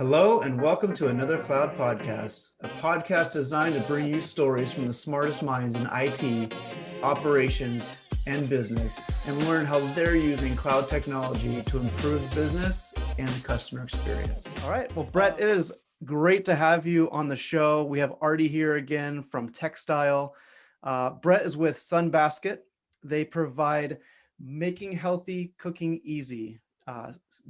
Hello, and welcome to another Cloud Podcast, a podcast designed to bring you stories from the smartest minds in IT, operations, and business, and learn how they're using cloud technology to improve business and the customer experience. All right. Well, Brett, it is great to have you on the show. We have Artie here again from Textile. Brett is with Sunbasket. They provide making healthy cooking easy,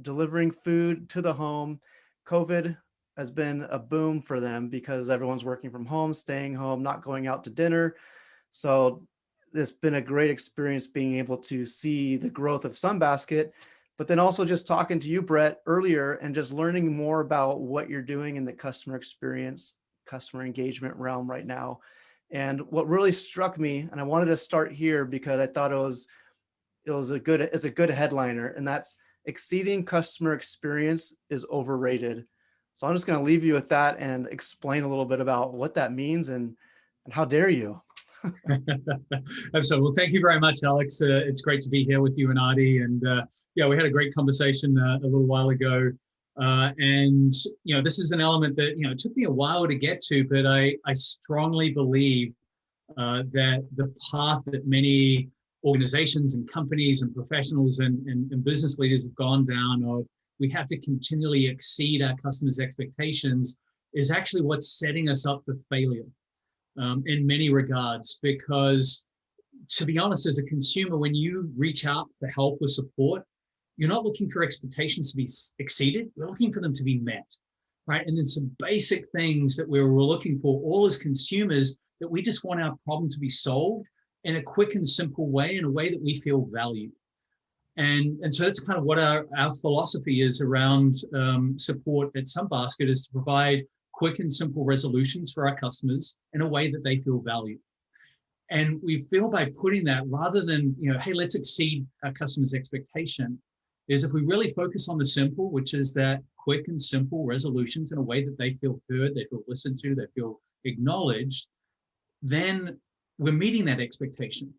delivering food to the home. COVID has been a boom for them because everyone's working from home, staying home, not going out to dinner. So it's been a great experience being able to see the growth of Sunbasket, but then also just talking to you, Brett, earlier and just learning more about what you're doing in the customer experience, customer engagement realm right now. And what really struck me, and I wanted to start here because I thought it's a good headliner, and that's exceeding customer experience is overrated. So I'm just going to leave you with that and explain a little bit about what that means and how dare you. Absolutely. Well, thank you very much, Alex. It's great to be here with you and Artie. And we had a great conversation a little while ago. And this is an element that it took me a while to get to, but I strongly believe that the path that many organizations and companies and professionals and business leaders have gone down of we have to continually exceed our customers' expectations is actually what's setting us up for failure in many regards. Because to be honest, as a consumer, when you reach out for help or support, you're not looking for expectations to be exceeded, you're looking for them to be met, right? And then some basic things that we're looking for all as consumers, that we just want our problem to be solved in a quick and simple way, in a way that we feel valued. And so that's kind of what our philosophy is around support at Sunbasket, is to provide quick and simple resolutions for our customers in a way that they feel valued. And we feel by putting that, rather than, hey, let's exceed our customers' expectation, is if we really focus on the simple, which is that quick and simple resolutions in a way that they feel heard, they feel listened to, they feel acknowledged, then we're meeting that expectation,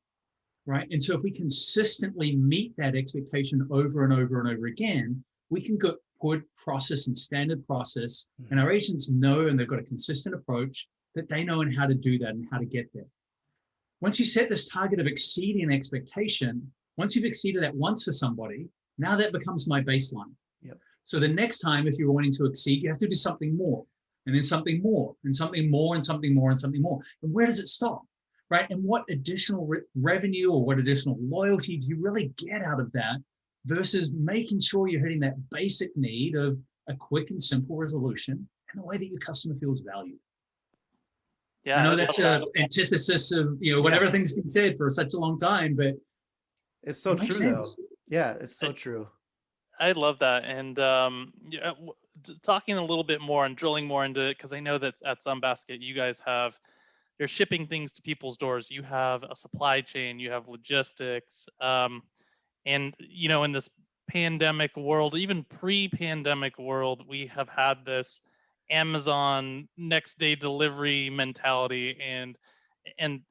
right? And so if we consistently meet that expectation over and over and over again, we can put process and standard process, and our agents know, and they've got a consistent approach that they know and how to do that and how to get there. Once you set this target of exceeding expectation, once you've exceeded that once for somebody, now that becomes my baseline. Yep. So the next time, if you're wanting to exceed, you have to do something more, and then something more, and something more, and something more, and something more. And where does it stop? Right? And what additional revenue or what additional loyalty do you really get out of that versus making sure you're hitting that basic need of a quick and simple resolution in the way that your customer feels valued? Yeah, I know that's an antithesis of what everything's been said for such a long time, but it's so true though. Yeah, it's so true. I love that. And talking a little bit more and drilling more into it, because I know that at Sunbasket you guys you're shipping things to people's doors. You have a supply chain, you have logistics. And, in this pandemic world, even pre-pandemic world, we have had this Amazon next day delivery mentality. And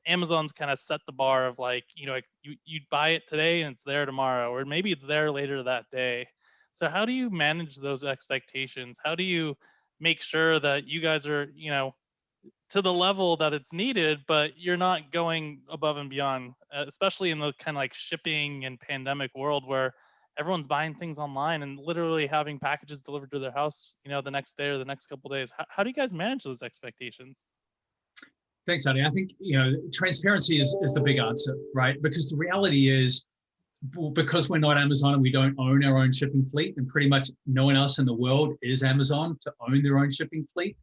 Amazon's kind of set the bar of you buy it today and it's there tomorrow, or maybe it's there later that day. So how do you manage those expectations? How do you make sure that you guys are, to the level that it's needed, but you're not going above and beyond, especially in the kind of shipping and pandemic world where everyone's buying things online and literally having packages delivered to their house, the next day or the next couple of days. How do you guys manage those expectations? Thanks, Andy. I think, transparency is the big answer, right? Because the reality is, because we're not Amazon and we don't own our own shipping fleet, and pretty much no one else in the world is Amazon to own their own shipping fleet,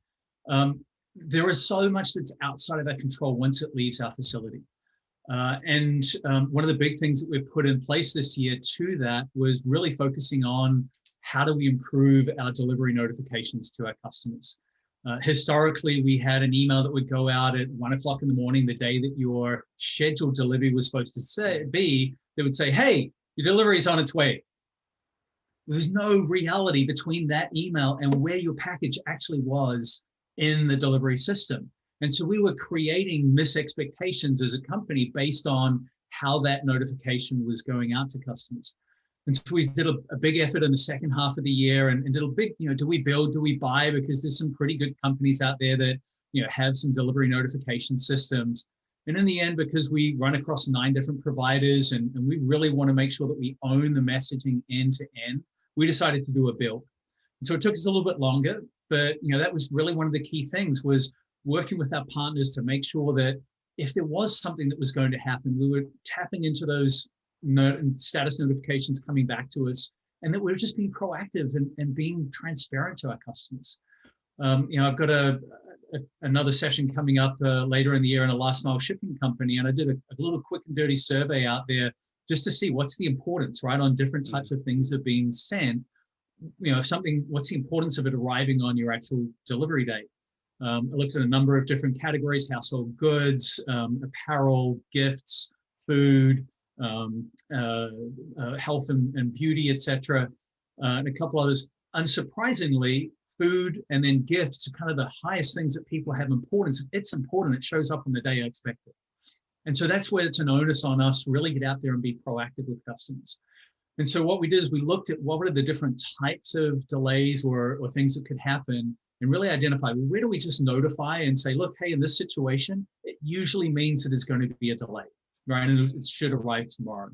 there is so much that's outside of our control once it leaves our facility. And one of the big things that we've put in place this year to that was really focusing on how do we improve our delivery notifications to our customers. Historically, we had an email that would go out at 1 o'clock in the morning, the day that your scheduled delivery was supposed to be, that would say, hey, your delivery is on its way. There's no reality between that email and where your package actually was in the delivery system. And so we were creating misexpectations as a company based on how that notification was going out to customers. And so we did a big effort in the second half of the year and did a big, do we build, do we buy? Because there's some pretty good companies out there that, have some delivery notification systems. And in the end, because we run across 9 different providers and we really want to make sure that we own the messaging end to end, we decided to do a build. And so it took us a little bit longer, but that was really one of the key things, was working with our partners to make sure that if there was something that was going to happen, we were tapping into those status notifications coming back to us, and that we were just being proactive and being transparent to our customers. I've got another session coming up later in the year in a last mile shipping company, and I did a little quick and dirty survey out there just to see what's the importance, right, on different types of things that are being sent. What's the importance of it arriving on your actual delivery date? I looked at a number of different categories: household goods, apparel, gifts, food, health and beauty, etc., and a couple others. Unsurprisingly, food and then gifts are kind of the highest things that people have importance. It's important. It shows up on the day I expect it. And so that's where it's an onus on us to really get out there and be proactive with customers. And so what we did is we looked at what were the different types of delays or things that could happen, and really identify, where do we just notify and say, look, hey, in this situation, it usually means that there's going to be a delay, right? And it should arrive tomorrow.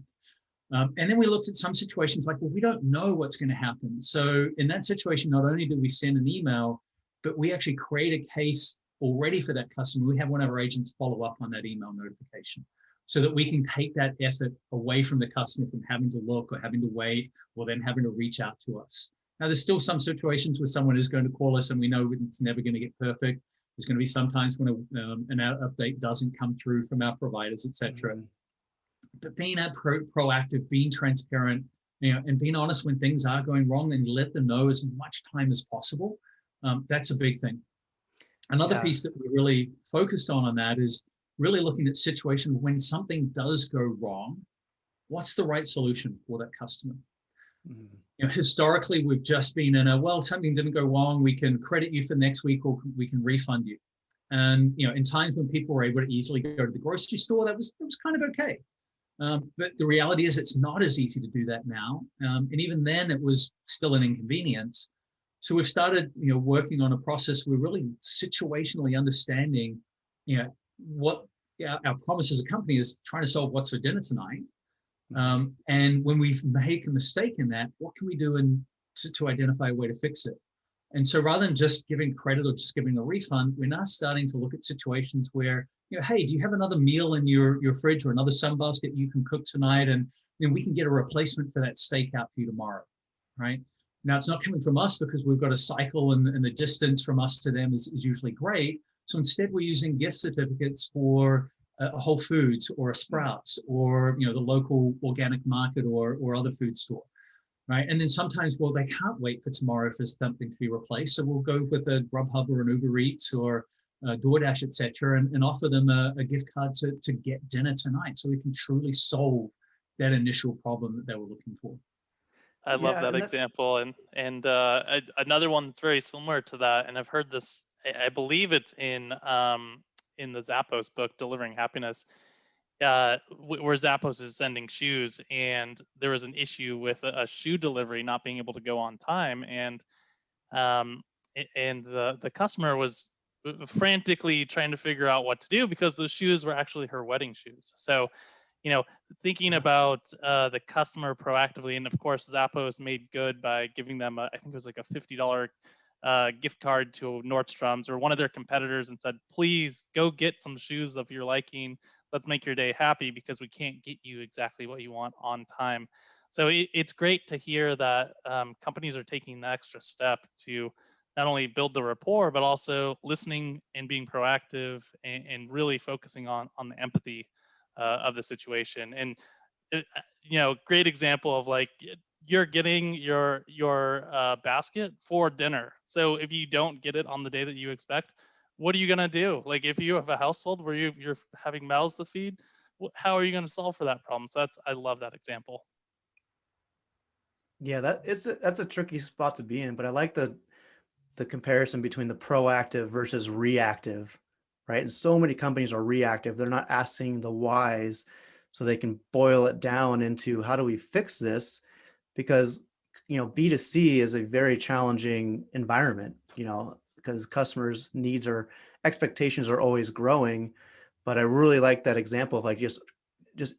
And then we looked at some situations like, well, we don't know what's going to happen. So in that situation, not only do we send an email, but we actually create a case already for that customer. We have one of our agents follow up on that email notification so that we can take that effort away from the customer from having to look or having to wait or then having to reach out to us. Now, there's still some situations where someone is going to call us and we know it's never going to get perfect. There's going to be sometimes when an update doesn't come through from our providers, et cetera. But being proactive, being transparent, and being honest when things are going wrong, and let them know as much time as possible, that's a big thing. Another piece that we really focused on that is really looking at situations when something does go wrong, what's the right solution for that customer? Historically, we've just been in something didn't go wrong, we can credit you for next week or we can refund you. And in times when people were able to easily go to the grocery store, it was kind of okay. But the reality is it's not as easy to do that now. And even then it was still an inconvenience. So we've started, working on a process. We're really situationally understanding, what our promise as a company is, trying to solve what's for dinner tonight. And when we make a mistake in that, what can we do to identify a way to fix it? And so rather than just giving credit or just giving a refund, we're now starting to look at situations where, hey, do you have another meal in your fridge or another Sunbasket you can cook tonight? And then we can get a replacement for that steak out for you tomorrow, right? Now, it's not coming from us because we've got a cycle and the distance from us to them is usually great. So instead, we're using gift certificates for a Whole Foods or a Sprouts or, the local organic market or other food store. Right. And then sometimes, they can't wait for tomorrow for something to be replaced. So we'll go with a Grubhub or an Uber Eats or DoorDash, et cetera, and offer them a gift card to get dinner tonight so we can truly solve that initial problem that they were looking for. I love that example. And another one that's very similar to that, and I've heard this, I believe it's in the Zappos book, Delivering Happiness, where Zappos is sending shoes, and there was an issue with a shoe delivery not being able to go on time, and the customer was frantically trying to figure out what to do because those shoes were actually her wedding shoes. So, thinking about the customer proactively, and of course Zappos made good by giving them I think it was like a $50 gift card to Nordstrom's or one of their competitors, and said, please go get some shoes of your liking. Let's make your day happy because we can't get you exactly what you want on time. So it's great to hear that companies are taking the extra step to not only build the rapport, but also listening and being proactive and really focusing on the empathy of the situation. And, great example of like, you're getting your basket for dinner. So if you don't get it on the day that you expect, what are you going to do? Like if you have a household where you're having mouths to feed, how are you going to solve for that problem? So I love that example. Yeah, that's a tricky spot to be in, but I like the comparison between the proactive versus reactive, right? And so many companies are reactive. They're not asking the whys, so they can boil it down into how do we fix this? because, B2C is a very challenging environment, because customers' needs or expectations are always growing. But I really like that example of like just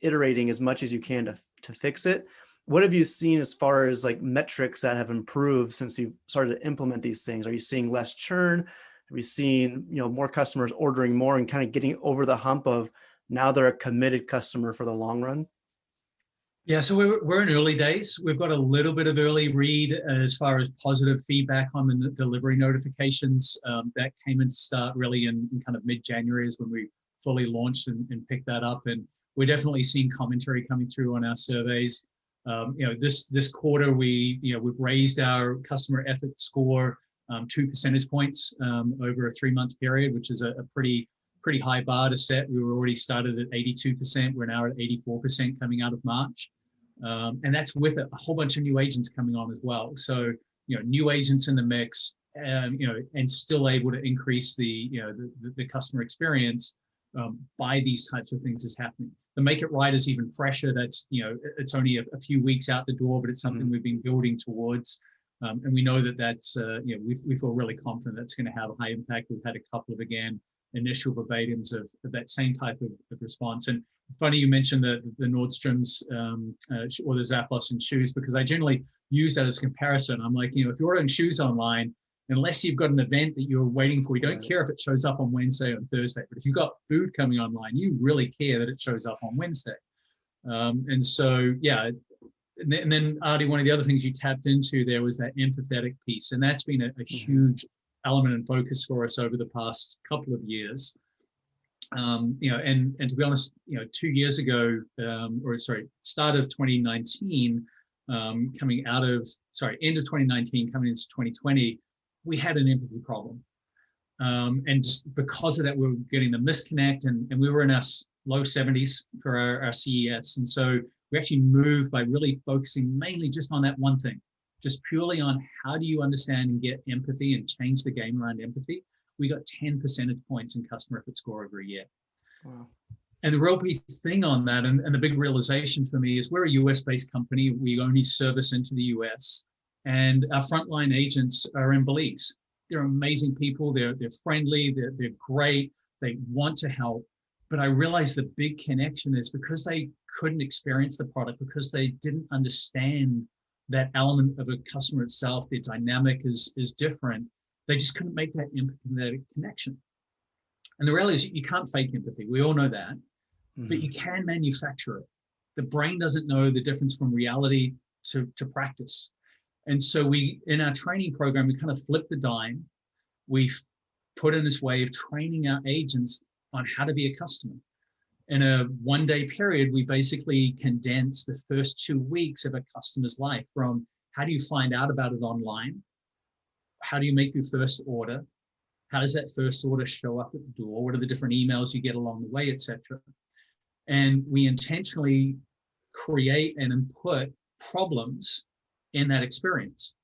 iterating as much as you can to fix it. What have you seen as far as like metrics that have improved since you've started to implement these things? Are you seeing less churn? Have you seen, more customers ordering more and kind of getting over the hump of now they're a committed customer for the long run? Yeah, so we're in early days. We've got a little bit of early read as far as positive feedback on the delivery notifications. That came into start really in kind of mid-January is when we fully launched and picked that up. And we're definitely seeing commentary coming through on our surveys. This quarter we've raised our customer effort score 2 percentage points over a 3-month period, which is a pretty high bar to set. We were already started at 82%. We're now at 84% coming out of March. And that's with a whole bunch of new agents coming on as well. So, new agents in the mix, and still able to increase the customer experience by these types of things is happening. The Make It Right is even fresher. That's, it's only a few weeks out the door, but it's something we've been building towards. And we know that's, we feel really confident that's going to have a high impact. We've had a couple of, again, initial verbatims of that same type of response. And funny you mentioned the Nordstrom's or the Zappos and shoes, because I generally use that as a comparison. I'm like, if you're ordering shoes online, unless you've got an event that you're waiting for, you don't care if it shows up on Wednesday or Thursday. But if you've got food coming online, you really care that it shows up on Wednesday. And so, yeah. And then, Artie, one of the other things you tapped into there was that empathetic piece. And that's been a huge element and focus for us over the past couple of years. And to be honest, 2 years ago, start of 2019, end of 2019, coming into 2020, we had an empathy problem. And just because of that, we were getting the misconnect, and we were in our low 70s for our CES. And so we actually moved by really focusing mainly just on that one thing, just purely on how do you understand and get empathy and change the game around empathy. We got 10 percentage points in customer effort score over a year. Wow. And the real big thing on that, and the big realization for me is we're a US-based company. We only service into the US, and our frontline agents are in Belize. They're amazing people. They're friendly. They're great. They want to help. But I realized the big connection is because they couldn't experience the product, because they didn't understand that element of a customer itself, their dynamic is different. They just couldn't make that empathetic connection. And the reality is you can't fake empathy. We all know that, but you can manufacture it. The brain doesn't know the difference from reality to practice. And so in our training program, we kind of flipped the dime. We've put in this way of training our agents on how to be a customer. In a 1-day period, we basically condensed the first 2 weeks of a customer's life from how do you find out about it online? How do you make your first order? How does that first order show up at the door? What are the different emails you get along the way, etc.? And we intentionally create and input problems in that experience.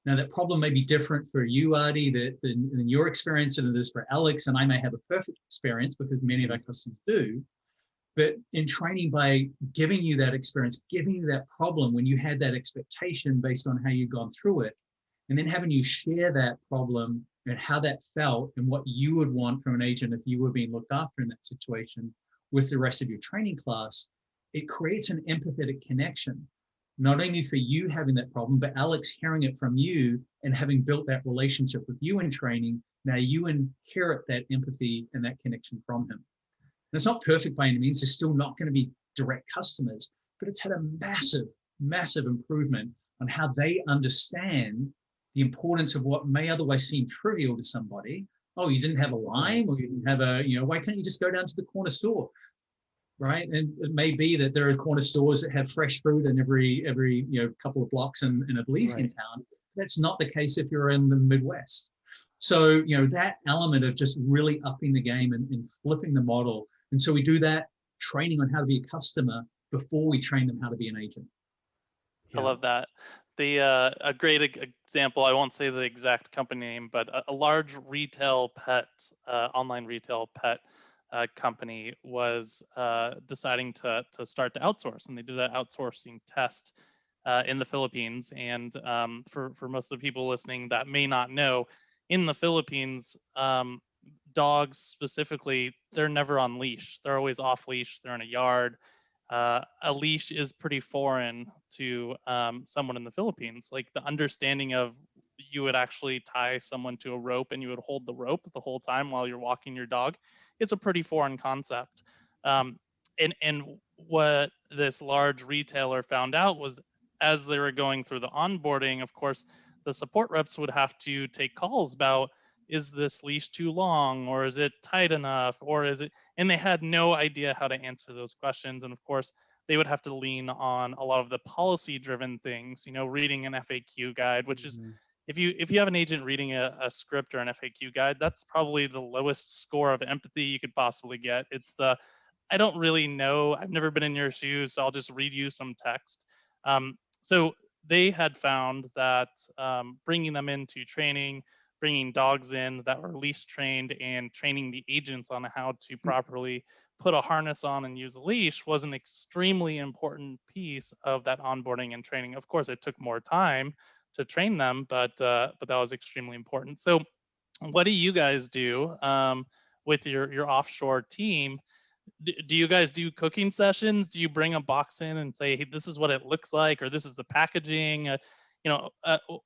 Now, that problem may be different for you, Artie, than your experience than it is for Alex, and I may have a perfect experience because many of our customers do. But in training, by giving you that experience, giving you that problem when you had that expectation based on how you've gone through it, and then having you share that problem and how that felt and what you would want from an agent if you were being looked after in that situation with the rest of your training class, it creates an empathetic connection, not only for you having that problem, but Alex hearing it from you and having built that relationship with you in training. Now you inherit that empathy and that connection from him. And it's not perfect by any means. There's still not going to be direct customers, but it's had a massive, massive improvement on how they understand the importance of what may otherwise seem trivial to somebody. Oh, you didn't have a lime, or you didn't have why can't you just go down to the corner store? Right. And it may be that there are corner stores that have fresh fruit in every couple of blocks in a Belizean town. That's not the case if you're in the Midwest. So, that element of just really upping the game and flipping the model. And so we do that training on how to be a customer before we train them how to be an agent. I love that. A great example, I won't say the exact company name, but a large retail pet, online retail pet company was deciding to start to outsource, and they did an outsourcing test in the Philippines. And for most of the people listening that may not know, in the Philippines, dogs specifically, they're never on leash. They're always off leash. They're in a yard. A leash is pretty foreign to someone in the Philippines. Like the understanding of you would actually tie someone to a rope and you would hold the rope the whole time while you're walking your dog. It's a pretty foreign concept. And what this large retailer found out was as they were going through the onboarding, of course, the support reps would have to take calls about, is this leash too long, or is it tight enough, or is it, and they had no idea how to answer those questions. And of course, they would have to lean on a lot of the policy driven things, reading an FAQ guide, which is, if you have an agent reading a script or an FAQ guide, that's probably the lowest score of empathy you could possibly get. It's the, I don't really know, I've never been in your shoes, so I'll just read you some text. So they had found that bringing them into training, bringing dogs in that were leash trained, and training the agents on how to properly put a harness on and use a leash was an extremely important piece of that onboarding and training. Of course, it took more time to train them, but that was extremely important. So what do you guys do with your offshore team? Do you guys do cooking sessions? Do you bring a box in and say, hey, this is what it looks like, or this is the packaging?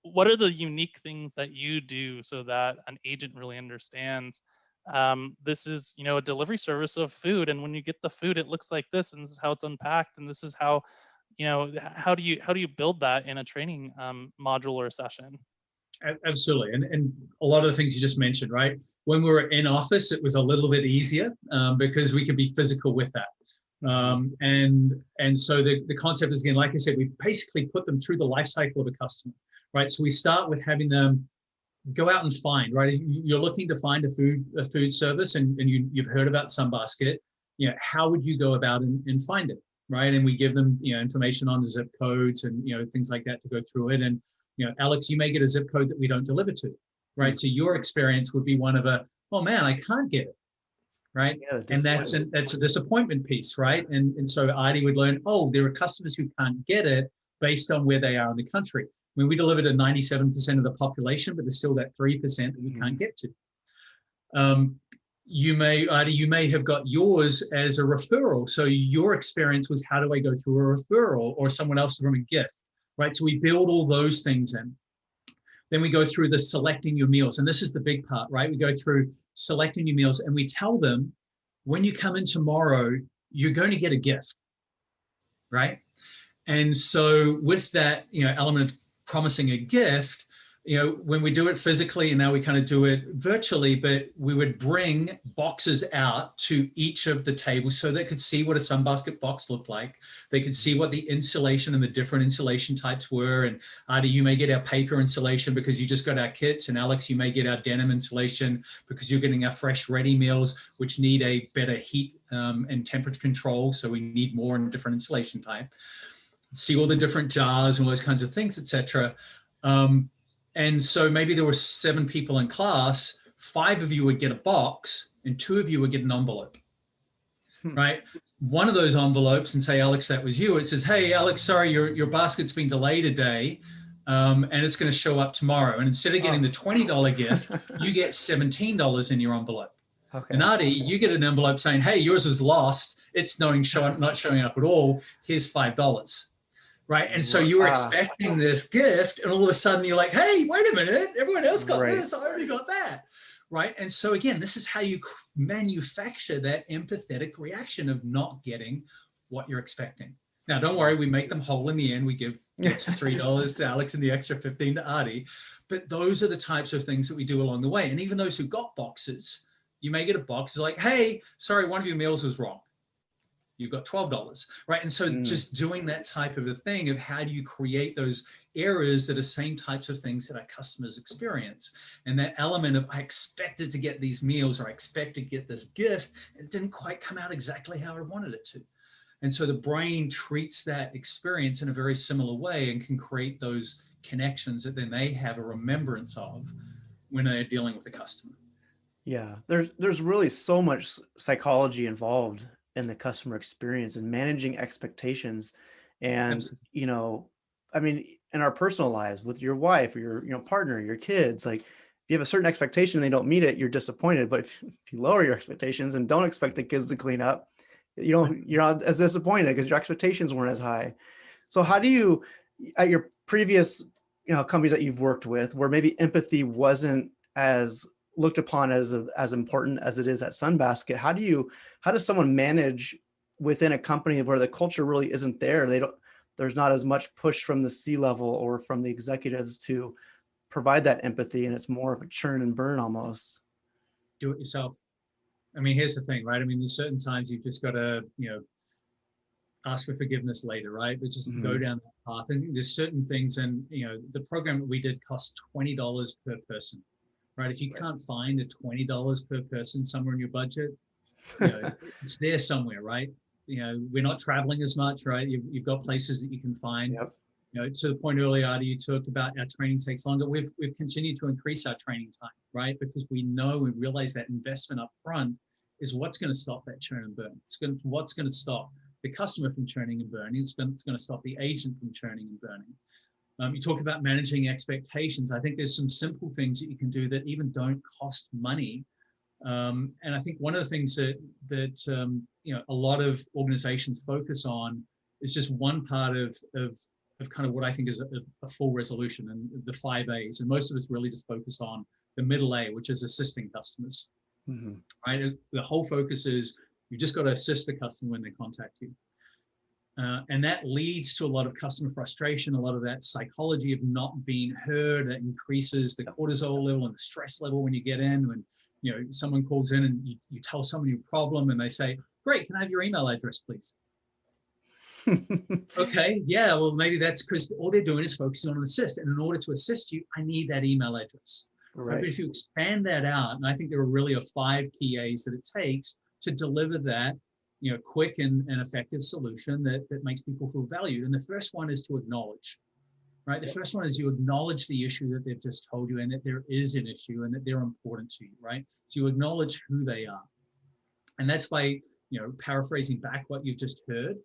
What are the unique things that you do so that an agent really understands this is, a delivery service of food, and when you get the food, it looks like this, and this is how it's unpacked, and this is how, how do you build that in a training module or session? Absolutely. And a lot of the things you just mentioned, right? When we were in office, it was a little bit easier because we could be physical with that. And so the concept is, again, like I said, we basically put them through the life cycle of a customer, right? So we start with having them go out and find, right? You're looking to find a food service, and you've heard about Sunbasket. How would you go about and find it, right? And we give them, information on the zip codes and, things like that to go through it. And Alex, you may get a zip code that we don't deliver to, right? So your experience would be one of oh man, I can't get it, right? Yeah, and that's a disappointment piece, right? And so Artie would learn, there are customers who can't get it based on where they are in the country. I mean, we deliver to 97% of the population, but there's still that 3% that we can't get to. Artie, you may have got yours as a referral. So your experience was, how do I go through a referral or someone else from a gift? Right, so we build all those things in. Then we go through the selecting your meals. And this is the big part, right? We go through selecting your meals and we tell them, when you come in tomorrow, you're going to get a gift, right? And so with that, element of promising a gift, when we do it physically, and now we kind of do it virtually, but we would bring boxes out to each of the tables so they could see what a Sunbasket box looked like. They could see what the insulation and the different insulation types were. And Artie, you may get our paper insulation because you just got our kits. And Alex, you may get our denim insulation because you're getting our fresh ready meals, which need a better heat and temperature control. So we need more and different insulation type. See all the different jars and all those kinds of things, etc. And so maybe there were 7 people in class, 5 of you would get a box and 2 of you would get an envelope, right? One of those envelopes, and say, Alex, that was you. It says, hey, Alex, sorry, your basket's been delayed a day and it's going to show up tomorrow. And instead of getting the $20 gift, you get $17 in your envelope. Okay. And Artie, you get an envelope saying, hey, yours was lost. It's not showing up at all. Here's $5. Right. And so you were expecting this gift, and all of a sudden you're like, hey, wait a minute, everyone else got this. I already got that. Right. And so, again, this is how you manufacture that empathetic reaction of not getting what you're expecting. Now, don't worry, we make them whole in the end. We give the extra $3 to Alex and the extra $15 to Artie. But those are the types of things that we do along the way. And even those who got boxes, you may get a box like, hey, sorry, one of your meals was wrong. You've got $12, right? And so just doing that type of a thing of how do you create those errors that are same types of things that our customers experience. And that element of, I expected to get these meals, or I expect to get this gift, it didn't quite come out exactly how I wanted it to. And so the brain treats that experience in a very similar way and can create those connections that then they have a remembrance of when they're dealing with the customer. Yeah, there's really so much psychology involved in the customer experience and managing expectations. And, I mean, in our personal lives with your wife or your, partner, your kids, like if you have a certain expectation and they don't meet it, you're disappointed. But if you lower your expectations and don't expect the kids to clean up, you're not as disappointed because your expectations weren't as high. So how do you, at your previous, companies that you've worked with, where maybe empathy wasn't as looked upon as important as it is at Sunbasket, how does someone manage within a company where the culture really isn't there? There's not as much push from the C-level or from the executives to provide that empathy, and it's more of a churn and burn almost. Do it yourself. I mean, here's the thing, right? I mean, there's certain times you've just got to, ask for forgiveness later, right? But just go down that path. And there's certain things, and the program that we did cost $20 per person, right? If you can't find a $20 per person somewhere in your budget, it's there somewhere, right? We're not traveling as much, right? You've got places that you can find. Yep. To the point earlier, Adi, you talked about our training takes longer. We've continued to increase our training time, right? Because we realize that investment up front is what's going to stop that churn and burn. What's going to stop the customer from churning and burning. It's going to stop the agent from churning and burning. You talk about managing expectations. I think there's some simple things that you can do that even don't cost money. And I think one of the things that a lot of organizations focus on is just one part of kind of what I think is a full resolution and the 5 A's. And most of us really just focus on the middle A, which is assisting customers. Right? The whole focus is you've just got to assist the customer when they contact you. And that leads to a lot of customer frustration, a lot of that psychology of not being heard. That increases the cortisol level and the stress level when you get in. When someone calls in and you tell someone your problem and they say, "Great, can I have your email address, please?" Okay, yeah, well, maybe that's because all they're doing is focusing on assist. And in order to assist you, I need that email address. Right. But if you expand that out, and I think there are really 5 key A's that it takes to deliver that, quick and effective solution that makes people feel valued. And the first one is to acknowledge, right? The first one is you acknowledge the issue that they've just told you and that there is an issue and that they're important to you, right? So you acknowledge who they are. And that's by, paraphrasing back what you've just heard,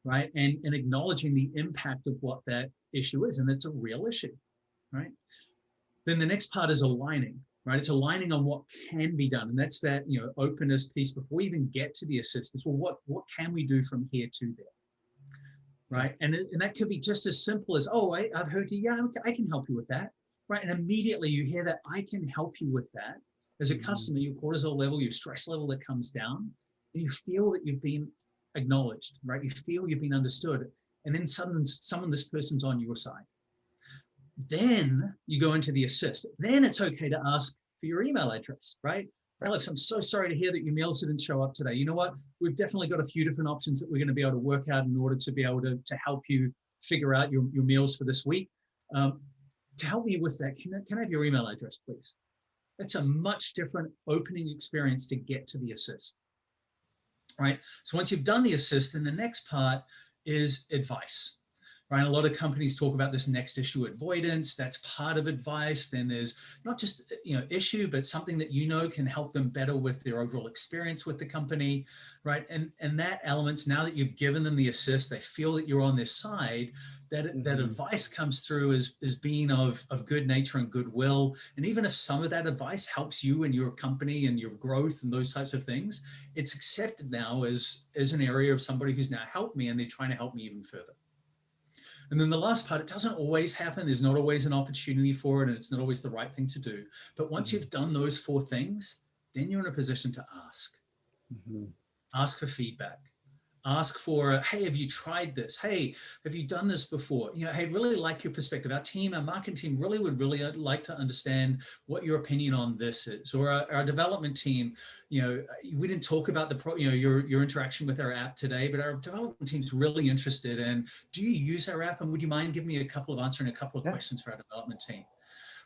right? And acknowledging the impact of what that issue is. And it's a real issue, right? Then the next part is aligning, right? It's aligning on what can be done. And that's that, openness piece before we even get to the assistance. Well, what can we do from here to there, right? And that could be just as simple as, oh, I've heard you. Yeah, I can help you with that, right? And immediately you hear that I can help you with that. As a customer, your cortisol level, your stress level that comes down, and you feel that you've been acknowledged, right? You feel you've been understood. And then suddenly this person's on your side. Then you go into the assist. Then it's okay to ask for your email address, right? Alex, I'm so sorry to hear that your meals didn't show up today. You know what? We've definitely got a few different options that we're going to be able to work out in order to be able to help you figure out your meals for this week. To help me with that, can I have your email address, please? That's a much different opening experience to get to the assist, right? So once you've done the assist, then the next part is advice. Right? A lot of companies talk about this next issue avoidance. That's part of advice. Then there's not just issue, but something that can help them better with their overall experience with the company, right? And that elements, now that you've given them the assist, they feel that you're on their side. That advice comes through as being of good nature and goodwill. And even if some of that advice helps you and your company and your growth and those types of things, it's accepted now as an area of somebody who's now helped me and they're trying to help me even further. And then the last part, it doesn't always happen. There's not always an opportunity for it, and it's not always the right thing to do. But once you've done those 4 things, then you're in a position to ask. Ask for feedback. Ask for, hey, have you tried this? Hey, have you done this before? Hey, really like your perspective. Our marketing team would really like to understand what your opinion on this is. Or our development team, we didn't talk about your interaction with our app today, but our development team's really interested in, do you use our app? And would you mind giving me answering a couple of questions for our development team?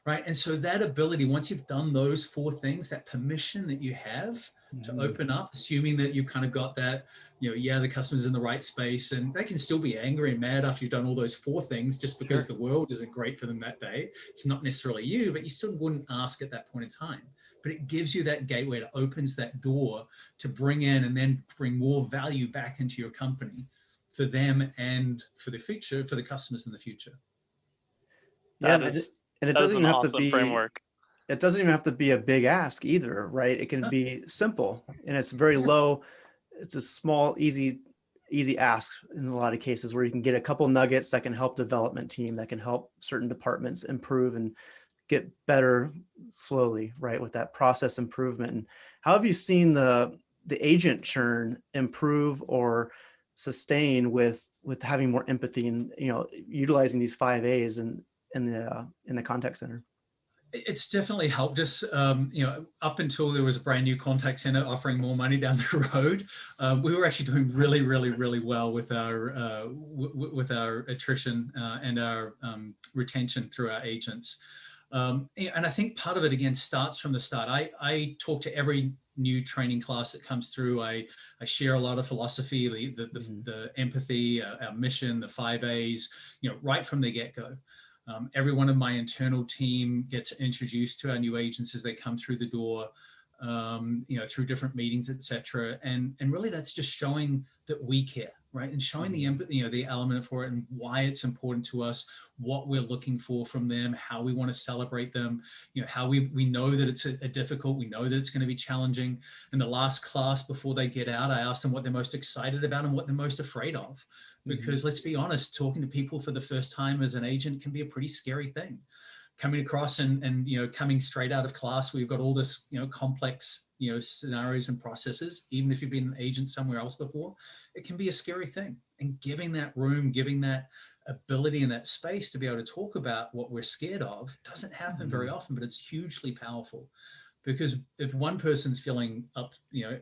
Right. And so that ability, once you've done those 4 things, that permission that you have to open up, assuming that you've kind of got that, the customer's in the right space, and they can still be angry and mad after you've done all those 4 things just because the world isn't great for them that day. It's not necessarily you, but you still wouldn't ask at that point in time. But it gives you that gateway, that opens that door to bring in and then bring more value back into your company. for them and for the future, for the customers in the future. Yeah, That is and it that is doesn't an even have to awesome be framework. it doesn't even have to be a big ask either, right? It can be simple, and it's very low. It's a small, easy ask in a lot of cases, where you can get a couple nuggets that can help development team, that can help certain departments improve and get better slowly, right? With that process improvement. And how have you seen the agent churn improve or sustain with having more empathy and, utilizing these 5 A's in the contact center? It's definitely helped us. Up until there was a brand new contact center offering more money down the road, we were actually doing really, really, really well with our attrition and our retention through our agents. And I think part of it, again, starts from the start. I talk to every new training class that comes through. I share a lot of philosophy, the empathy, our mission, the 5 A's, right from the get-go. Every one of my internal team gets introduced to our new agents as they come through the door, through different meetings, etc. And really, that's just showing that we care, right? And showing the empathy, the element for it, and why it's important to us, what we're looking for from them, how we want to celebrate them, how we know that it's a difficult, we know that it's going to be challenging. In the last class before they get out, I asked them what they're most excited about and what they're most afraid of. Because let's be honest, talking to people for the first time as an agent can be a pretty scary thing. Coming across and coming straight out of class, we've got all this, complex, scenarios and processes. Even if you've been an agent somewhere else before, it can be a scary thing. And giving that room, giving that ability and that space to be able to talk about what we're scared of doesn't happen very often, but it's hugely powerful. Because if one person's feeling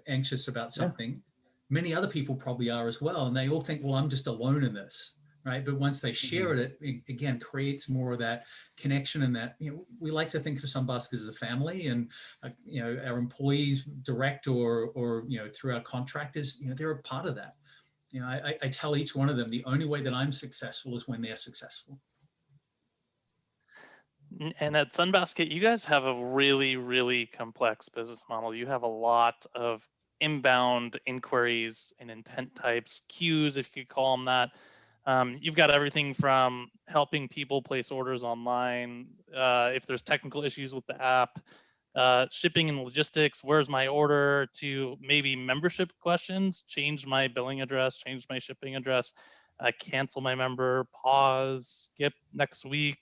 anxious about something, many other people probably are as well. And they all think, well, I'm just alone in this, right? But once they share it, it again creates more of that connection, and that, we like to think of Sunbasket as a family, and, our employees, direct or through our contractors, they're a part of that. I tell each one of them, the only way that I'm successful is when they're successful. And at Sunbasket, you guys have a really, really complex business model. You have a lot of inbound inquiries and intent types, queues, if you could call them that. You've got everything from helping people place orders online, if there's technical issues with the app, shipping and logistics, where's my order, to maybe membership questions, change my billing address, change my shipping address, cancel my member, pause, skip next week,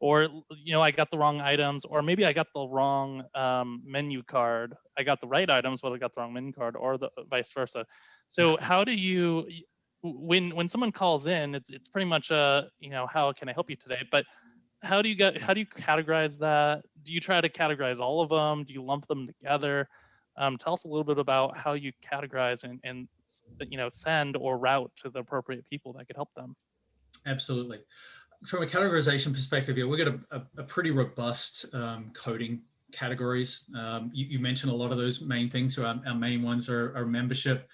or I got the wrong items, or maybe I got the wrong menu card. I got the right items, but I got the wrong menu card, or the vice versa. So how do you, when someone calls in, it's pretty much how can I help you today? But how do you categorize that? Do you try to categorize all of them? Do you lump them together? Tell us a little bit about how you categorize and send or route to the appropriate people that could help them. Absolutely. From a categorization perspective, we've got a pretty robust coding categories. You mentioned a lot of those main things. So our main ones are membership,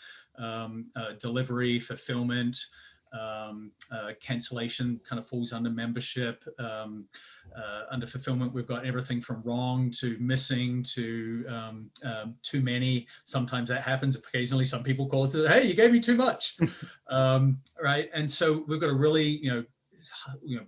delivery, fulfillment, cancellation kind of falls under membership. Under fulfillment, we've got everything from wrong to missing to too many. Sometimes that happens. Occasionally, some people call us and say, hey, you gave me too much. Right. And so we've got a really,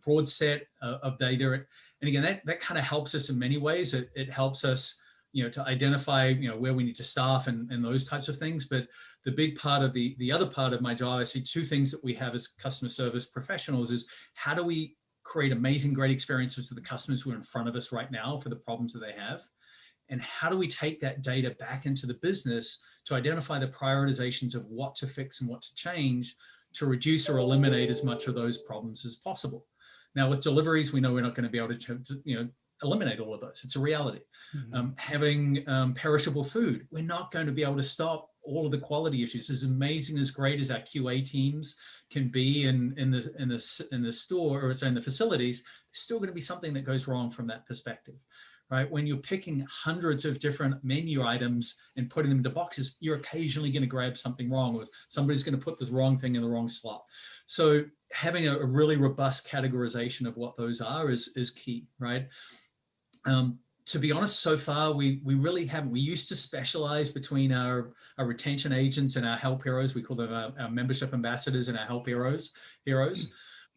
broad set of data. And again, that kind of helps us in many ways. It helps us, to identify, where we need to staff and those types of things. But the big part of the other part of my job, I see two things that we have as customer service professionals is how do we create amazing, great experiences for the customers who are in front of us right now for the problems that they have? And how do we take that data back into the business to identify the prioritizations of what to fix and what to change to reduce or eliminate as much of those problems as possible? Now, with deliveries, we know we're not going to be able to eliminate all of those. It's a reality. Having perishable food, we're not going to be able to stop all of the quality issues. As amazing, as great as our QA teams can be in the store, or say in the facilities, there's still going to be something that goes wrong from that perspective. Right? When you're picking hundreds of different menu items and putting them into boxes, you're occasionally going to grab something wrong, or somebody's going to put the wrong thing in the wrong slot. So having a really robust categorization of what those are is key, right? To be honest, so far we really haven't. We used to specialize between our retention agents and our help heroes. We call them our membership ambassadors and our help heroes.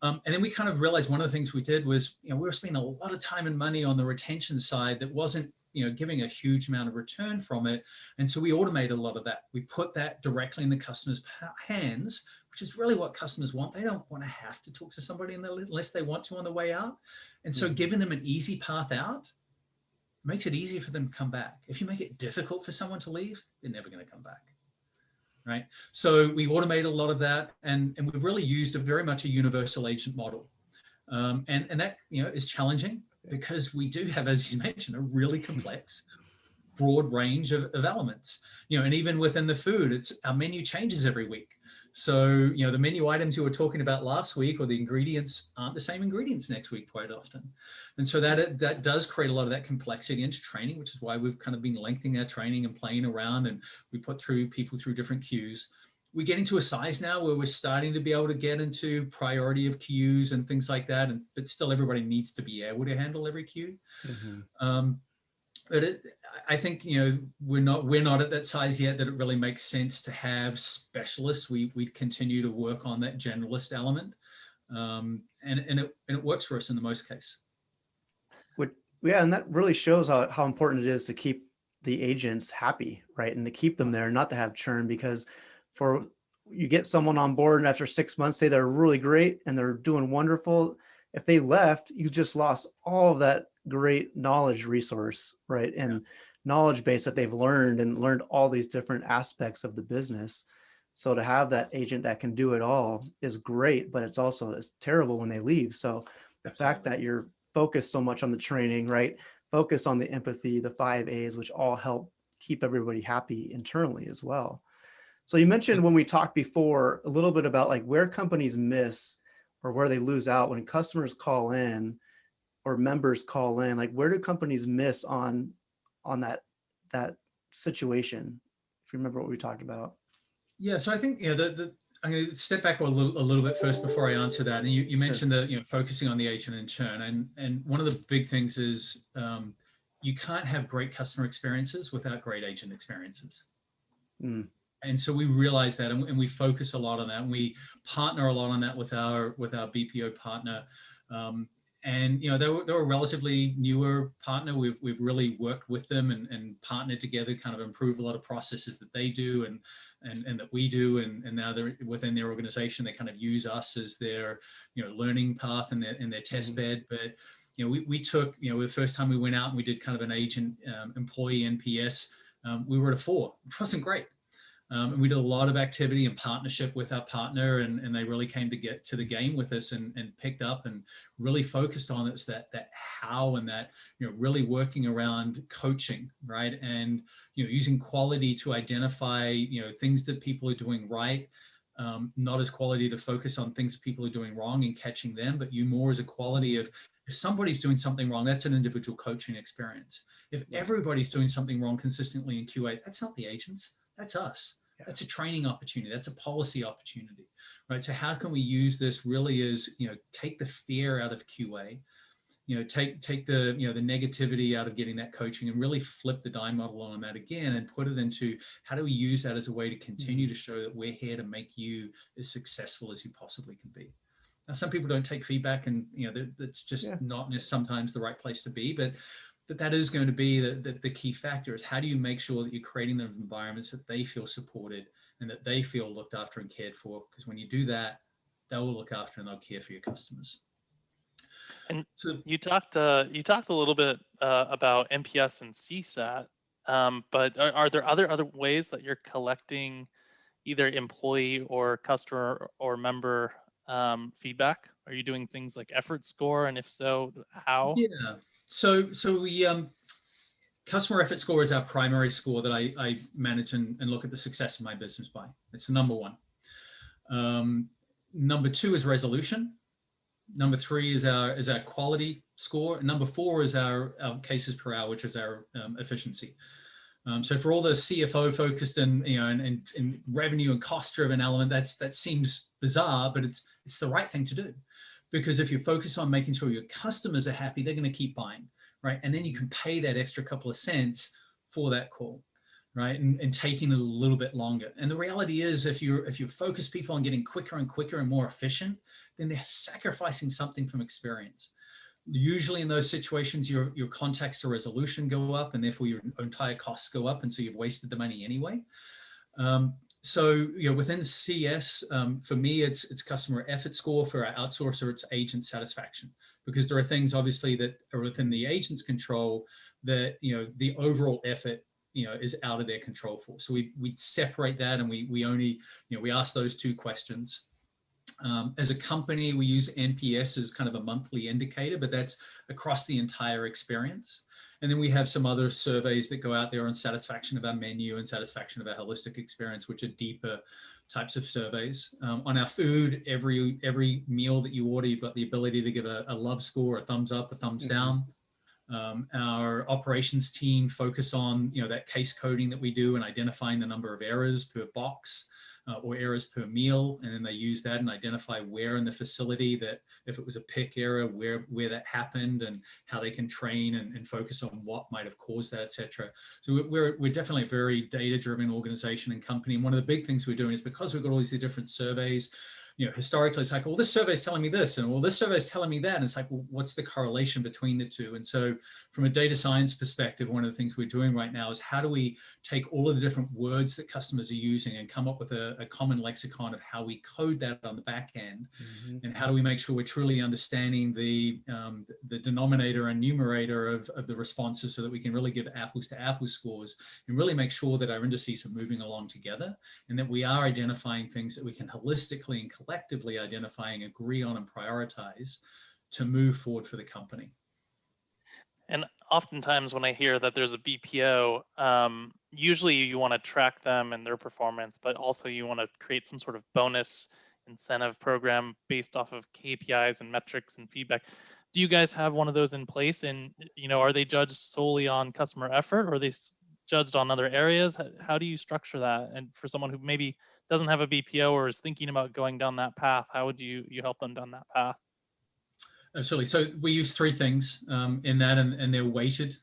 And then we kind of realized one of the things we did was, we were spending a lot of time and money on the retention side that wasn't, giving a huge amount of return from it. And so we automated a lot of that. We put that directly in the customer's hands, which is really what customers want. They don't want to have to talk to somebody unless they want to on the way out. And so giving them an easy path out makes it easier for them to come back. If you make it difficult for someone to leave, they're never going to come back. Right. So we automated a lot of that, and we've really used very much a universal agent model. And that, is challenging because we do have, as you mentioned, a really complex, broad range of elements, and even within the food, our menu changes every week. So, the menu items you were talking about last week or the ingredients aren't the same ingredients next week quite often. And so that does create a lot of that complexity into training, which is why we've kind of been lengthening our training and playing around, and we put people through different queues. We get into a size now where we're starting to be able to get into priority of queues and things like that. But still everybody needs to be able to handle every queue. But I think, we're not at that size yet that it really makes sense to have specialists. We continue to work on that generalist element, and it works for us in the most case. Yeah, and that really shows how important it is to keep the agents happy, right, and to keep them there, not to have churn. Because you get someone on board and after 6 months, say they're really great and they're doing wonderful. If they left, you just lost all of that great knowledge resource, right? And knowledge base that they've learned all these different aspects of the business. So to have that agent that can do it all is great, but it's terrible when they leave. So the fact that you're focused so much on the training, right? Focus on the empathy, the 5 A's, which all help keep everybody happy internally as well. So you mentioned when we talked before a little bit about like where companies miss or where they lose out when customers call in or members call in, like where do companies miss on that situation? If you remember what we talked about. Yeah, so I think I'm going to step back a little bit first before I answer that. And you mentioned that focusing on the agent and churn, and one of the big things is you can't have great customer experiences without great agent experiences. And so we realize that, and we focus a lot on that, and we partner a lot on that with our BPO partner. And they're a relatively newer partner. We've really worked with them and partnered together, kind of improve a lot of processes that they do and that we do. And now they're within their organization, they kind of use us as their learning path and their test bed. But we took the first time we went out and we did kind of an agent employee NPS, we were at a 4, which wasn't great. And we did a lot of activity and partnership with our partner, and they really came to get to the game with us and picked up and really focused on us that how and that really working around coaching, right, and using quality to identify things that people are doing right, not as quality to focus on things people are doing wrong and catching them, but more as a quality of if somebody's doing something wrong, that's an individual coaching experience. If everybody's doing something wrong consistently in QA, that's not the agents. That's us. That's a training opportunity. That's a policy opportunity, right? So how can we use this really as, take the fear out of QA, take the, the negativity out of getting that coaching and really flip the dime model on that again and put it into how do we use that as a way to continue to show that we're here to make you as successful as you possibly can be. Now, some people don't take feedback and, that's just not sometimes the right place to be, but that is going to be the key factor is how do you make sure that you're creating those environments that they feel supported and that they feel looked after and cared for? Because when you do that, they will look after and they'll care for your customers. And so you talked a little bit about NPS and CSAT, but are there other ways that you're collecting either employee or customer or member feedback? Are you doing things like effort score, and if so, how? Yeah. So we customer effort score is our primary score that I manage and look at the success of my business by. It's the number 1. Number 2 is resolution. Number 3 is our quality score. And number 4 is our cases per hour, which is our efficiency. So for all the CFO focused and revenue and cost driven element, that seems bizarre, but it's the right thing to do. Because if you focus on making sure your customers are happy, they're going to keep buying, right? And then you can pay that extra couple of cents for that call, right? And taking it a little bit longer. And the reality is, if you focus people on getting quicker and quicker and more efficient, then they're sacrificing something from experience. Usually in those situations, your contacts to resolution go up, and therefore your entire costs go up, and so you've wasted the money anyway. So within CS, for me, it's customer effort score. For our outsourcer, it's agent satisfaction, because there are things obviously that are within the agent's control that the overall effort is out of their control for. So we separate that, and we only we ask those two questions. As a company, we use NPS as kind of a monthly indicator, but that's across the entire experience. And then we have some other surveys that go out there on satisfaction of our menu and satisfaction of our holistic experience, which are deeper types of surveys. On our food, every meal that you order, you've got the ability to give a love score, a thumbs up, a thumbs down. Our operations team focus on that case coding that we do and identifying the number of errors per box. Or errors per meal, and then they use that and identify where in the facility, that if it was a pick error, where that happened, and how they can train and focus on what might have caused that, etc. So we're definitely a very data-driven organization and company. And one of the big things we're doing is, because we've got all these different surveys, historically it's like, well, this survey is telling me this, and well, this survey is telling me that, and it's like, well, what's the correlation between the two? And so from a data science perspective, one of the things we're doing right now is, how do we take all of the different words that customers are using and come up with a common lexicon of how we code that on the back end, and how do we make sure we're truly understanding the denominator and numerator of the responses, so that we can really give apples to apples scores and really make sure that our indices are moving along together, and that we are identifying things that we can holistically and collectively identify and agree on and prioritize to move forward for the company. And oftentimes when I hear that there's a BPO, usually you want to track them and their performance, but also you want to create some sort of bonus incentive program based off of KPIs and metrics and feedback. Do you guys have one of those in place? And are they judged solely on customer effort, or are they judged on other areas? How do you structure that? And for someone who maybe doesn't have a BPO or is thinking about going down that path, how would you help them down that path? Absolutely. So we use three things in that, and they're weighted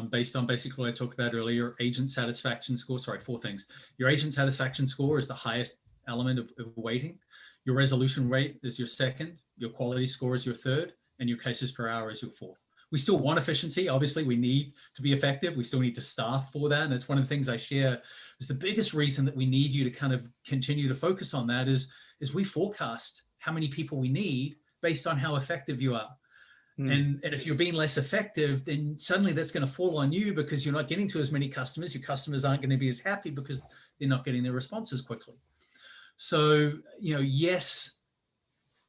based on basically what I talked about earlier. Agent satisfaction score, four things. Your agent satisfaction score is the highest element of weighting. Your resolution rate is your second. Your quality score is your third. And your cases per hour is your fourth. We still want efficiency. Obviously, we need to be effective. We still need to staff for that. And it's one of the things I share is the biggest reason that we need you to kind of continue to focus on that is we forecast how many people we need based on how effective you are. And if you're being less effective, then suddenly that's going to fall on you, because you're not getting to as many customers. Your customers aren't going to be as happy because they're not getting their responses quickly. So, yes,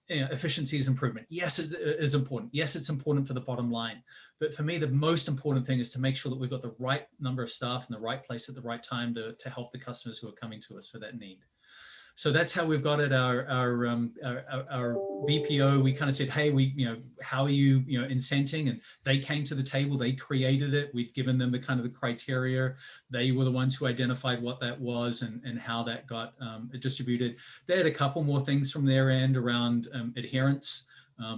efficiency is improvement. Yes, it is important. Yes, it's important for the bottom line. But for me, the most important thing is to make sure that we've got the right number of staff in the right place at the right time to help the customers who are coming to us for that need. So that's how we've got it. Our BPO, we kind of said, hey, how are you, incenting? And they came to the table, they created it. We'd given them the kind of the criteria. They were the ones who identified what that was and how that got distributed. They had a couple more things from their end around adherence.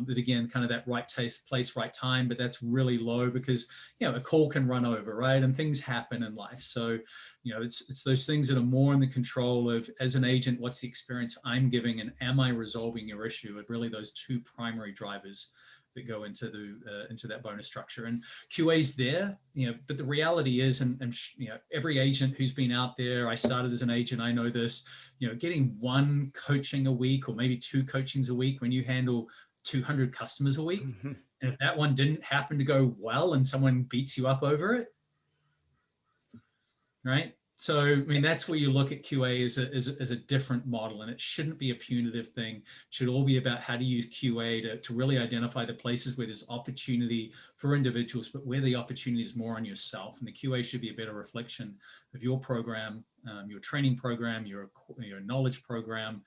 That again, kind of that right place, right time, but that's really low because, a call can run over, right? And things happen in life. So, it's those things that are more in the control of, as an agent, what's the experience I'm giving, and am I resolving your issue? Of really those two primary drivers that go into that bonus structure. And QA's there, but the reality is, and every agent who's been out there, I started as an agent, I know this, getting one coaching a week or maybe two coachings a week when you handle 200 customers a week. And if that one didn't happen to go well and someone beats you up over it, right? So, I mean, that's where you look at QA as a different model, and it shouldn't be a punitive thing. It should all be about how to use QA to really identify the places where there's opportunity for individuals, but where the opportunity is more on yourself. And the QA should be a better reflection of your program, your training program, your knowledge program,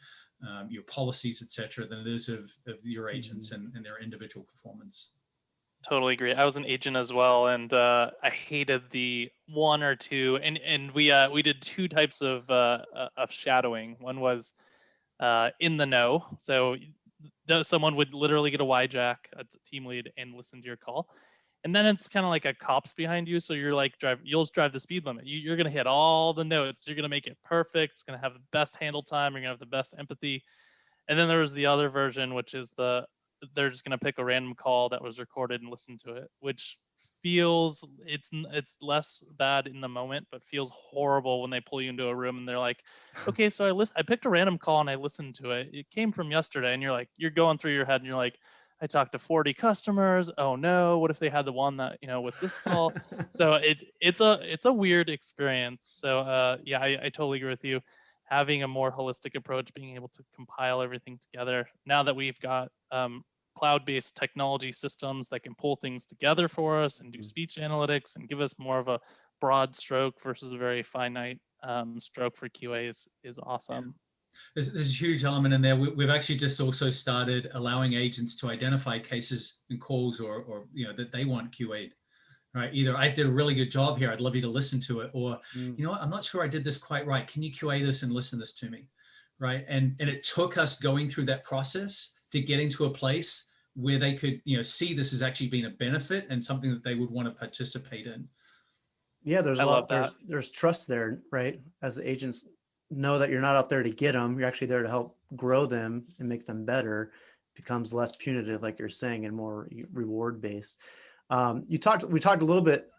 your policies, et cetera, than it is of your agents and their individual performance. Totally agree. I was an agent as well, and I hated the one or two. And we did two types of shadowing. One was in the know, so someone would literally get a YJack, a team lead, and listen to your call. And then it's kind of like a cop's behind you. So you're like, you'll drive the speed limit. You're going to hit all the notes. You're going to make it perfect. It's going to have the best handle time. You're going to have the best empathy. And then there was the other version, which is they're just going to pick a random call that was recorded and listen to it, which feels it's less bad in the moment, but feels horrible when they pull you into a room and they're like, okay, so I picked a random call and I listened to it. It came from yesterday, and you're going through your head and you're like, I talked to 40 customers. Oh no, what if they had the one that, with this call? So it's a weird experience. So yeah, I totally agree with you. Having a more holistic approach, being able to compile everything together. Now that we've got cloud-based technology systems that can pull things together for us and do speech analytics and give us more of a broad stroke versus a very finite stroke for QA is awesome. Yeah. There's a huge element in there. We've actually just also started allowing agents to identify cases and calls or that they want QA'd. Right. Either I did a really good job here, I'd love you to listen to it, or I'm not sure I did this quite right. Can you QA this and listen this to me? Right. And it took us going through that process to getting to a place where they could, see this as actually being a benefit and something that they would want to participate in. Yeah, there's I a love lot. that. There's trust there, right? As the agents know that you're not out there to get them, you're actually there to help grow them and make them better. It becomes less punitive, like you're saying, and more reward based. We talked a little bit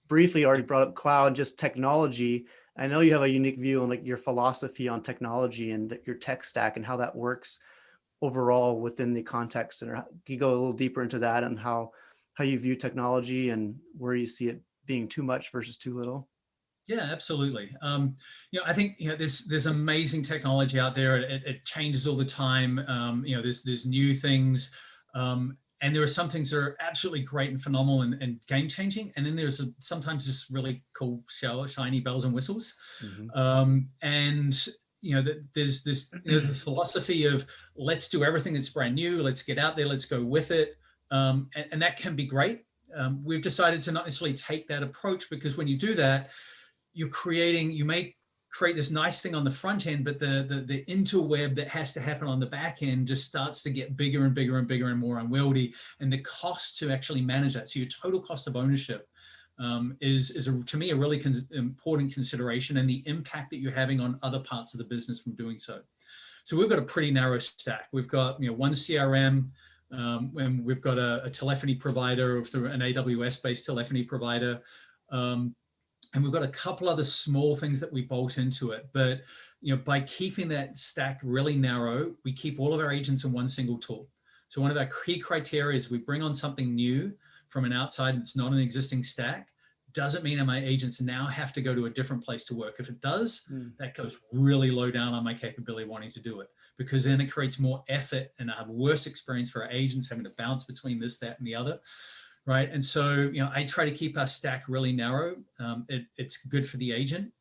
briefly, already brought up cloud, just technology. I know you have a unique view on like your philosophy on technology and your tech stack and how that works overall within the contact center. Can you go a little deeper into that and how you view technology and where you see it being too much versus too little? Yeah, absolutely. I think there's amazing technology out there. It changes all the time. There's new things, and there are some things that are absolutely great and phenomenal and game changing. And then there's sometimes just really cool, shiny bells and whistles. There's this the philosophy of let's do everything that's brand new. Let's get out there. Let's go with it, and that can be great. We've decided to not necessarily take that approach, because when you do that, you may create this nice thing on the front end, but the interweb that has to happen on the back end just starts to get bigger and bigger and bigger and more unwieldy. And the cost to actually manage that, so your total cost of ownership is to me a really important consideration, and the impact that you're having on other parts of the business from doing so. So we've got a pretty narrow stack. We've got one CRM, and we've got a telephony provider through an AWS-based telephony provider. And we've got a couple other small things that we bolt into it. But by keeping that stack really narrow, we keep all of our agents in one single tool. So one of our key criteria is we bring on something new from an outside that's not an existing stack. Doesn't mean that my agents now have to go to a different place to work. If it does, that goes really low down on my capability wanting to do it, because then it creates more effort and a worse experience for our agents having to bounce between this, that, and the other. Right. And so, I try to keep our stack really narrow. It's good for the agent.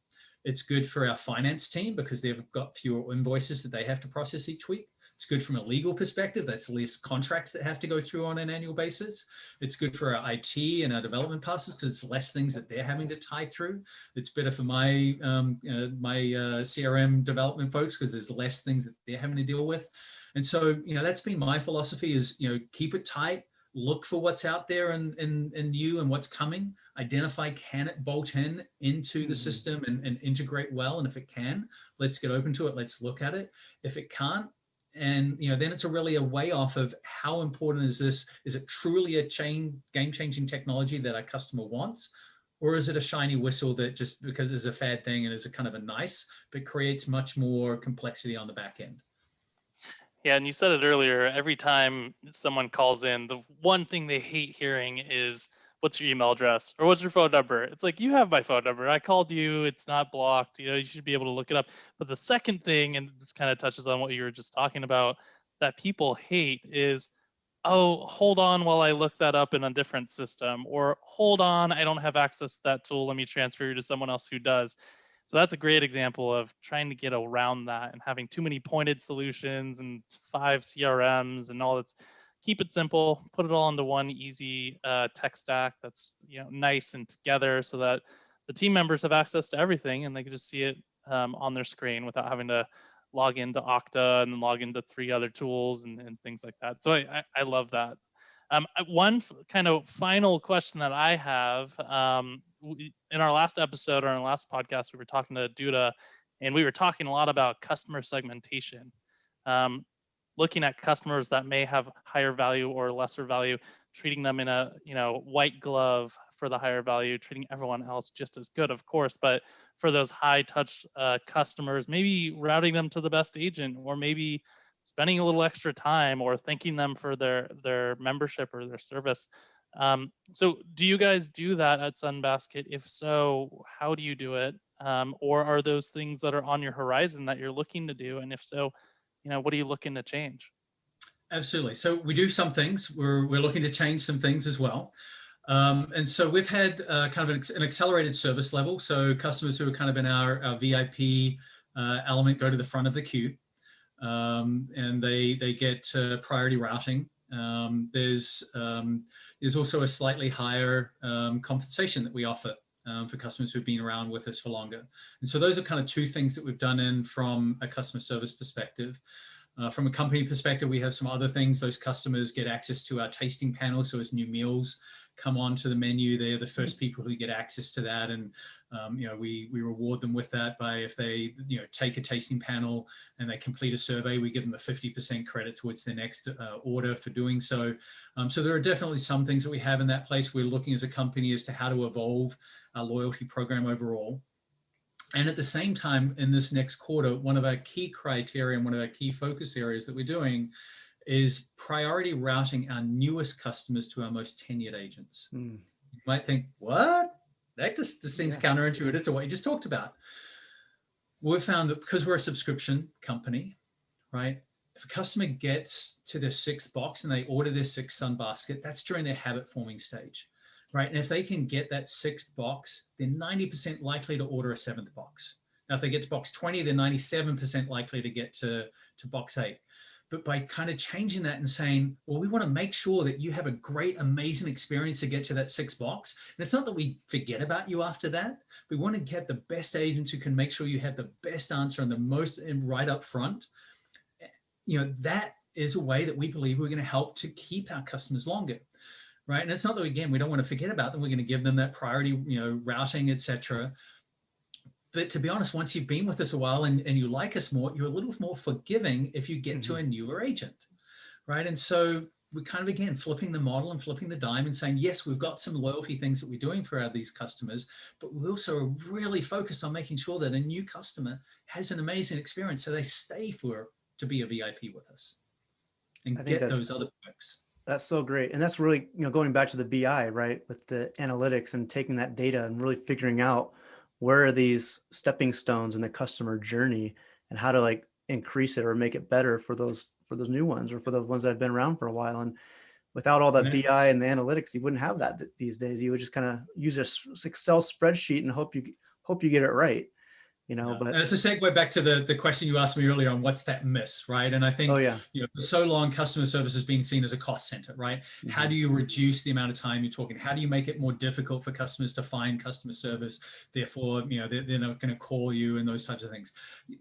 It's good for our finance team because they've got fewer invoices that they have to process each week. It's good from a legal perspective. That's less contracts that have to go through on an annual basis. It's good for our IT and our development passes because it's less things that they're having to tie through. It's better for my CRM development folks because there's less things that they're having to deal with. And so, that's been my philosophy is, keep it tight. Look for what's out there and new and what's coming. Identify, can it bolt into the system and integrate well? And if it can, let's get open to it. Let's look at it. If it can't, and then it's really a way off of how important is this? Is it truly a game-changing technology that our customer wants? Or is it a shiny whistle that just because it's a fad thing and is a kind of a nice, but creates much more complexity on the back end? Yeah, and you said it earlier, every time someone calls in, the one thing they hate hearing is, what's your email address or what's your phone number? It's like, you have my phone number. I called you. It's not blocked. You should be able to look it up. But the second thing, and this kind of touches on what you were just talking about, that people hate is, oh, hold on while I look that up in a different system, or hold on, I don't have access to that tool. Let me transfer you to someone else who does. So that's a great example of trying to get around that and having too many pointed solutions and 5 CRMs and all that's. Keep it simple, put it all into one easy tech stack that's nice and together so that the team members have access to everything and they can just see it on their screen without having to log into Okta and then log into 3 other tools and things like that. So I love that. One kind of final question that I have, in our last episode or in our last podcast, we were talking to Duda, and we were talking a lot about customer segmentation, um, looking at customers that may have higher value or lesser value, treating them in a white glove for the higher value, treating everyone else just as good, of course, but for those high touch customers, maybe routing them to the best agent, or maybe spending a little extra time or thanking them for their membership or their service. So do you guys do that at Sunbasket? If so, how do you do it? Or are those things that are on your horizon that you're looking to do? And if so, what are you looking to change? Absolutely. So we do some things. We're looking to change some things as well. And so we've had kind of an accelerated service level. So customers who are kind of in our VIP element go to the front of the queue, and they get priority routing. There's also a slightly higher compensation that we offer for customers who've been around with us for longer. And so those are kind of two things that we've done in from a customer service perspective. From a company perspective, we have some other things. Those customers get access to our tasting panel. So as new meals come onto the menu, they're the first people who get access to that. And, we reward them with that by, if they, take a tasting panel and they complete a survey, we give them a 50% credit towards their next order for doing so. So there are definitely some things that we have in that place. We're looking as a company as to how to evolve our loyalty program overall. And at the same time, in this next quarter, one of our key criteria and one of our key focus areas that we're doing is priority routing our newest customers to our most tenured agents. You might think, what? That just seems counterintuitive to what you just talked about. We've found that because we're a subscription company, right? If a customer gets to their sixth box and they order their sixth Sunbasket, that's during their habit forming stage. Right. And if they can get that sixth box, they're 90% likely to order a seventh box. Now, if they get to box 20, they're 97% likely to get to box 8. But by kind of changing that and saying, well, we want to make sure that you have a great, amazing experience to get to that sixth box. And it's not that we forget about you after that. We want to get the best agents who can make sure you have the best answer and the most right up front. That is a way that we believe we're going to help to keep our customers longer. Right. And it's not that, again, we don't want to forget about them. We're going to give them that priority, routing, etc. But to be honest, once you've been with us a while and you like us more, you're a little more forgiving if you get to a newer agent. Right. And so we're kind of, again, flipping the model and flipping the dime and saying, yes, we've got some loyalty things that we're doing for these customers, but we also are really focused on making sure that a new customer has an amazing experience so they stay to be a VIP with us and get those other perks. That's so great. And that's really, going back to the BI, right, with the analytics and taking that data and really figuring out where are these stepping stones in the customer journey and how to increase it or make it better for those new ones or for the ones that have been around for a while. And without all that BI and the analytics, you wouldn't have that these days. You would just kind of use a Excel spreadsheet and hope you get it right. But and it's a segue back to the question you asked me earlier on what's that miss, right? And I think, for so long, customer service has been seen as a cost center, right? Mm-hmm. How do you reduce the amount of time you're talking? How do you make it more difficult for customers to find customer service? Therefore, they're not going to call you and those types of things.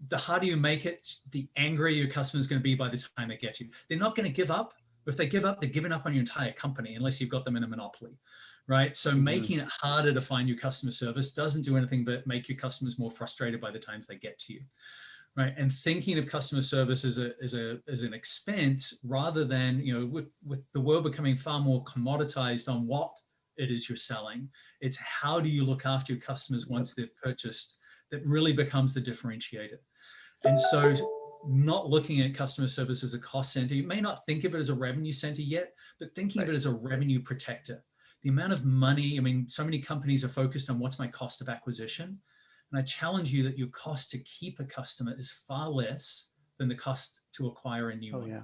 The harder you make it, the angrier your customer is going to be by the time they get you. They're not going to give up. If they give up, they're giving up on your entire company unless you've got them in a monopoly. Right. So making it harder to find your customer service doesn't do anything but make your customers more frustrated by the times they get to you. Right. And thinking of customer service as an expense rather than, with the world becoming far more commoditized on what it is you're selling, it's how do you look after your customers once they've purchased that really becomes the differentiator. And so not looking at customer service as a cost center, you may not think of it as a revenue center yet, but thinking of it as a revenue protector. The amount of money, so many companies are focused on what's my cost of acquisition. And I challenge you that your cost to keep a customer is far less than the cost to acquire a new one.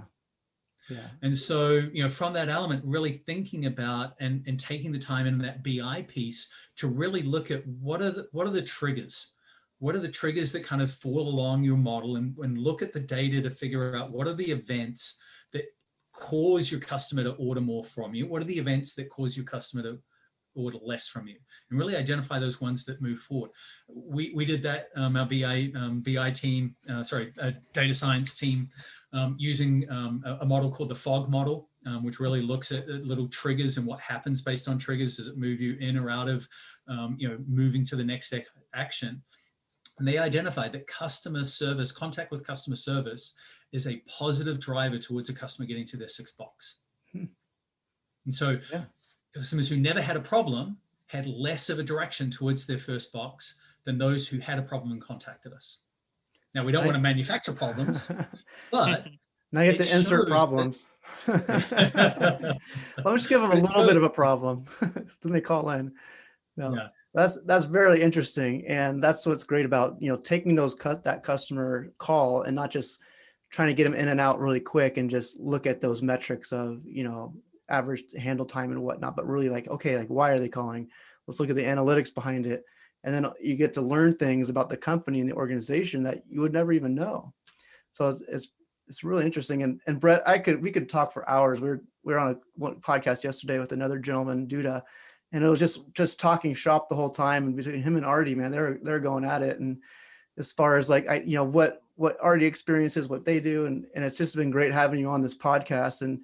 Yeah. And so, from that element, really thinking about and taking the time in that BI piece to really look at what are the triggers? What are the triggers that kind of fall along your model and look at the data to figure out what are the events that cause your customer to order more from you? What are the events that cause your customer to order less from you? And really identify those ones that move forward. We did that, our BI team, data science team, using a model called the FOG model. which really looks at little triggers and what happens based on triggers. Does it move you in or out of, moving to the next action? And they identified that customer service, contact with customer service, is a positive driver towards a customer getting to their sixth box. And so customers who never had a problem had less of a direction towards their first box than those who had a problem and contacted us. Now, we don't want to manufacture problems, but now you have to insert problems. Let me just give them a little bit of a problem. Then they call in. No. Yeah. That's very interesting, and that's what's great about taking that customer call and not just trying to get them in and out really quick and just look at those metrics of average handle time and whatnot, but really why are they calling? Let's look at the analytics behind it, and then you get to learn things about the company and the organization that you would never even know. So it's really interesting. And Brett, we could talk for hours. We were on a podcast yesterday with another gentleman, Duda. And it was just talking shop the whole time. And between him and Artie, man, they're going at it. And as far as what Artie experiences, what they do, and it's just been great having you on this podcast and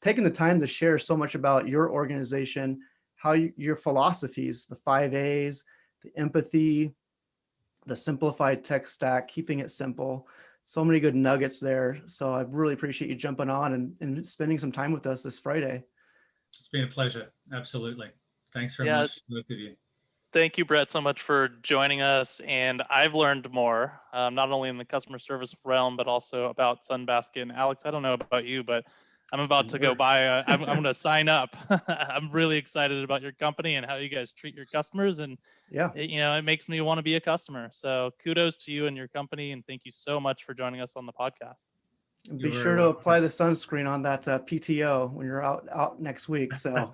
taking the time to share so much about your organization, how your philosophies, the 5 A's, the empathy, the simplified tech stack, keeping it simple. So many good nuggets there. So I really appreciate you jumping on and spending some time with us this Friday. It's been a pleasure. Absolutely. Thanks very much, both of you. Thank you, Brett, so much for joining us. And I've learned more, not only in the customer service realm, but also about Sunbasket. And Alex, I don't know about you, but I'm about to go buy. I'm going to sign up. I'm really excited about your company and how you guys treat your customers. And it makes me want to be a customer. So kudos to you and your company. And thank you so much for joining us on the podcast. Be sure to apply the sunscreen on that PTO when you're out next week. So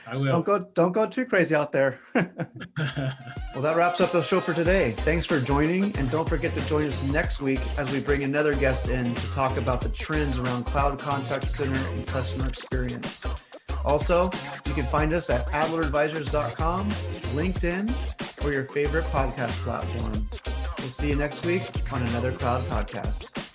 I will. Don't go too crazy out there. Well, that wraps up the show for today. Thanks for joining, and don't forget to join us next week as we bring another guest in to talk about the trends around cloud contact center and customer experience. Also, you can find us at adleradvisors.com, LinkedIn, or your favorite podcast platform. We'll see you next week on another Cloud Podcast.